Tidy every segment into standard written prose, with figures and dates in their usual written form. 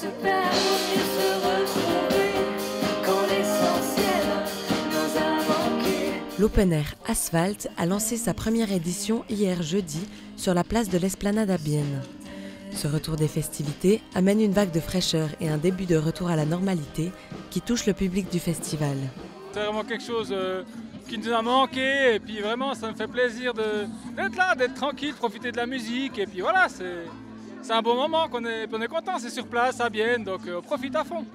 se perd et se retrouver quand l'essentiel nous a manqué. L'Open Air Asphalt a lancé sa première édition hier jeudi sur la place de l'Esplanade à Bienne. Ce retour des festivités amène une vague de fraîcheur et un début de retour à la normalité qui touche le public du festival. C'est vraiment quelque chose qui nous a manqué et puis vraiment ça me fait plaisir d'être là, d'être tranquille, de profiter de la musique et puis voilà, c'est un bon moment, on est content, c'est sur place à Bienne, donc on profite à fond.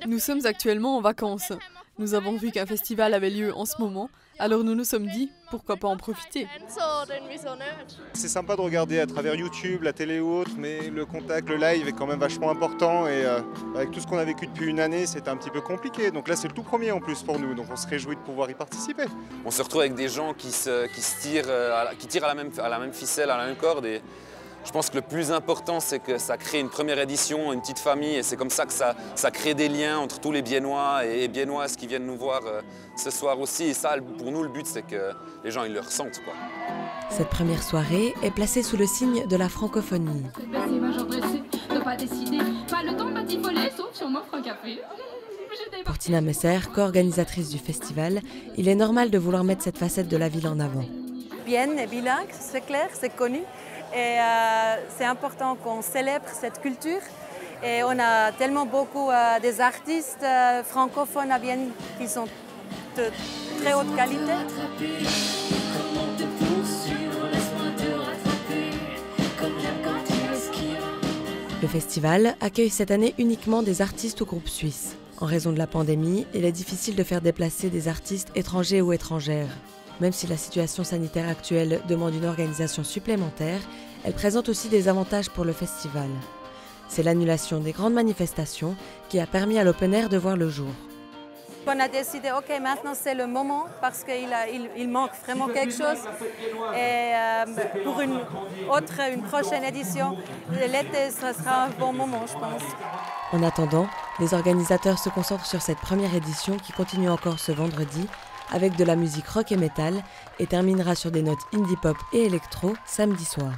Nous sommes actuellement en vacances. Nous avons vu qu'un festival avait lieu en ce moment, alors nous nous sommes dit, pourquoi pas en profiter. C'est sympa de regarder à travers YouTube, la télé ou autre, mais le contact, le live est quand même vachement important et avec tout ce qu'on a vécu depuis une année, c'était un petit peu compliqué. Donc là, c'est le tout premier en plus pour nous, donc on se réjouit de pouvoir y participer. On se retrouve avec des gens qui tirent à la même ficelle, à la même corde. Et je pense que le plus important, c'est que ça crée une première édition, une petite famille, et c'est comme ça que ça crée des liens entre tous les Biennois et Biennoises qui viennent nous voir ce soir aussi. Et ça, pour nous, le but, c'est que les gens ils le ressentent, quoi. Cette première soirée est placée sous le signe de la francophonie. Pour Tina Messer, co-organisatrice du festival, il est normal de vouloir mettre cette facette de la ville en avant. Bienne est bilingue, c'est clair, c'est connu. Et c'est important qu'on célèbre cette culture. Et on a tellement beaucoup des artistes francophones à Bienne qui sont de très haute qualité. Le festival accueille cette année uniquement des artistes ou groupes suisses. En raison de la pandémie, il est difficile de faire déplacer des artistes étrangers ou étrangères. Même si la situation sanitaire actuelle demande une organisation supplémentaire, elle présente aussi des avantages pour le festival. C'est l'annulation des grandes manifestations qui a permis à l'Open Air de voir le jour. On a décidé, ok, maintenant c'est le moment parce qu'il manque vraiment quelque chose. Et pour une prochaine édition, l'été, ce sera un bon moment, je pense. En attendant, les organisateurs se concentrent sur cette première édition qui continue encore ce vendredi avec de la musique rock et métal et terminera sur des notes indie pop et électro samedi soir.